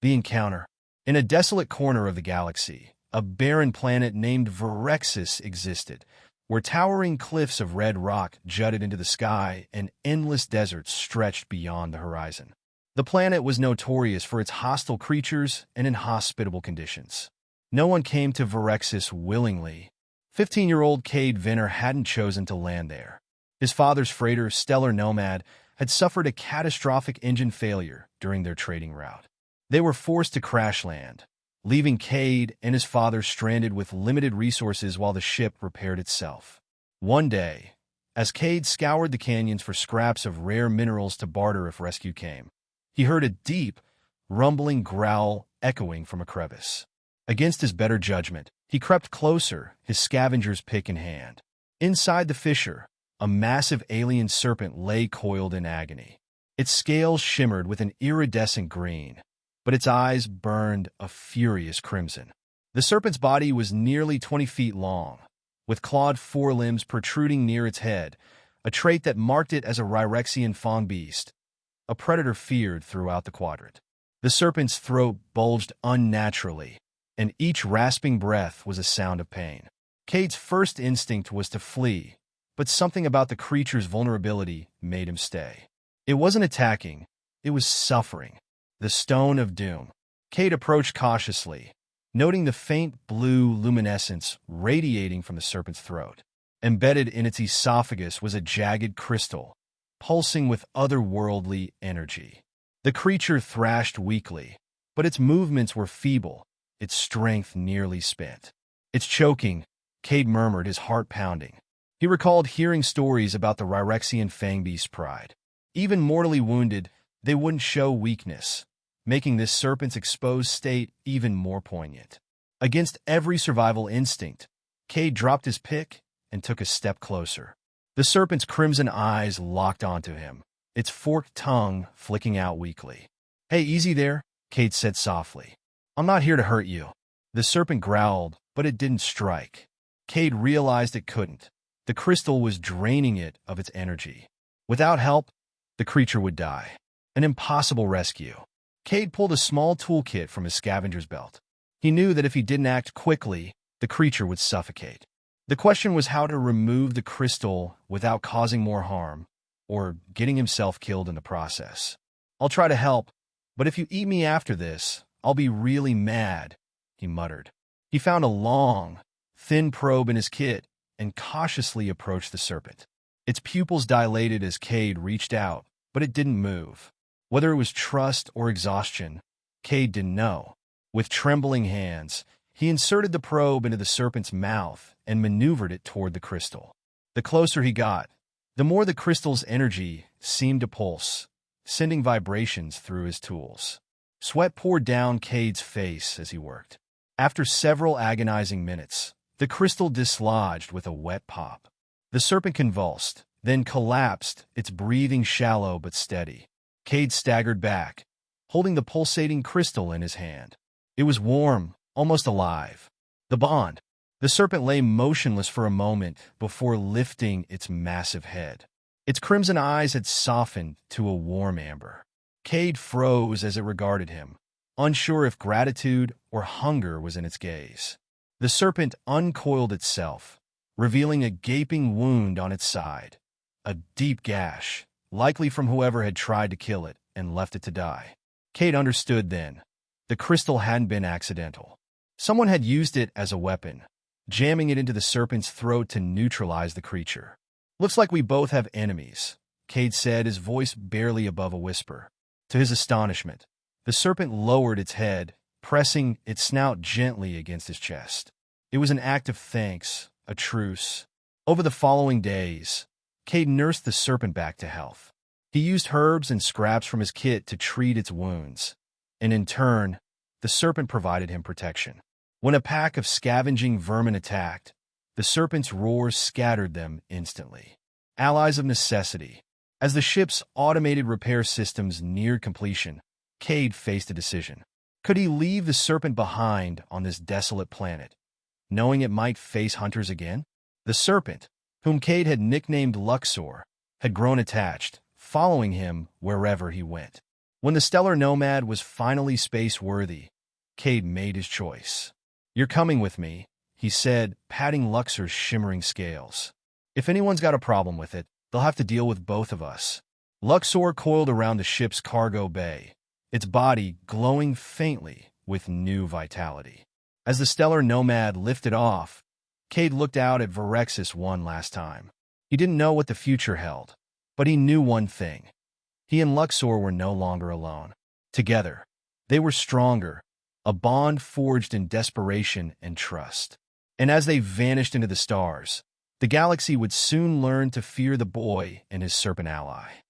The encounter. In a desolate corner of the galaxy, a barren planet named Vexus existed, where towering cliffs of red rock jutted into the sky and endless deserts stretched beyond the horizon. The planet was notorious for its hostile creatures and inhospitable conditions. No one came to Vexus willingly. 15-year-old Cade Venner hadn't chosen to land there. His father's freighter, Stellar Nomad, had suffered a catastrophic engine failure during their trading route. They were forced to crash land, leaving Cade and his father stranded with limited resources while the ship repaired itself. One day, as Cade scoured the canyons for scraps of rare minerals to barter if rescue came, he heard a deep, rumbling growl echoing from a crevice. Against his better judgment, he crept closer, his scavenger's pick in hand. Inside the fissure, a massive alien serpent lay coiled in agony. Its scales shimmered with an iridescent green, but its eyes burned a furious crimson. The serpent's body was nearly 20 feet long, with clawed forelimbs protruding near its head, a trait that marked it as a Ryrexian fawn beast, a predator feared throughout the quadrant. The serpent's throat bulged unnaturally, and each rasping breath was a sound of pain. Cade's first instinct was to flee, but something about the creature's vulnerability made him stay. It wasn't attacking, it was suffering. The Stone of Doom. Cade approached cautiously, noting the faint blue luminescence radiating from the serpent's throat. Embedded in its esophagus was a jagged crystal, pulsing with otherworldly energy. The creature thrashed weakly, but its movements were feeble, its strength nearly spent. "It's choking," Cade murmured, his heart pounding. He recalled hearing stories about the Ryrexian fangbeast's pride. Even mortally wounded, they wouldn't show weakness, making this serpent's exposed state even more poignant. Against every survival instinct, Cade dropped his pick and took a step closer. The serpent's crimson eyes locked onto him, its forked tongue flicking out weakly. "Hey, easy there," Cade said softly. "I'm not here to hurt you." The serpent growled, but it didn't strike. Cade realized it couldn't. The crystal was draining it of its energy. Without help, the creature would die. An impossible rescue. Cade pulled a small toolkit from his scavenger's belt. He knew that if he didn't act quickly, the creature would suffocate. The question was how to remove the crystal without causing more harm, or getting himself killed in the process. "I'll try to help, but if you eat me after this, I'll be really mad," he muttered. He found a long, thin probe in his kit and cautiously approached the serpent. Its pupils dilated as Cade reached out, but it didn't move. Whether it was trust or exhaustion, Cade didn't know. With trembling hands, he inserted the probe into the serpent's mouth and maneuvered it toward the crystal. The closer he got, the more the crystal's energy seemed to pulse, sending vibrations through his tools. Sweat poured down Cade's face as he worked. After several agonizing minutes, the crystal dislodged with a wet pop. The serpent convulsed, then collapsed, its breathing shallow but steady. Cade staggered back, holding the pulsating crystal in his hand. It was warm, almost alive. The bond. The serpent lay motionless for a moment before lifting its massive head. Its crimson eyes had softened to a warm amber. Cade froze as it regarded him, unsure if gratitude or hunger was in its gaze. The serpent uncoiled itself, revealing a gaping wound on its side, a deep gash, likely from whoever had tried to kill it and left it to die. Cade understood then. The crystal hadn't been accidental. Someone had used it as a weapon, jamming it into the serpent's throat to neutralize the creature. "Looks like we both have enemies," Cade said, his voice barely above a whisper. To his astonishment, the serpent lowered its head, pressing its snout gently against his chest. It was an act of thanks, a truce. Over the following days, Cade nursed the serpent back to health. He used herbs and scraps from his kit to treat its wounds, and in turn, the serpent provided him protection. When a pack of scavenging vermin attacked, the serpent's roars scattered them instantly. Allies of necessity. As the ship's automated repair systems neared completion, Cade faced a decision. Could he leave the serpent behind on this desolate planet, knowing it might face hunters again? The serpent, whom Cade had nicknamed Luxor, had grown attached, following him wherever he went. When the stellar nomad was finally space-worthy, Cade made his choice. "You're coming with me," he said, patting Luxor's shimmering scales. "If anyone's got a problem with it, they'll have to deal with both of us." Luxor coiled around the ship's cargo bay, its body glowing faintly with new vitality. As the stellar nomad lifted off, Cade looked out at Vexus one last time. He didn't know what the future held, but he knew one thing. He and Luxor were no longer alone. Together, they were stronger, a bond forged in desperation and trust. And as they vanished into the stars, the galaxy would soon learn to fear the boy and his serpent ally.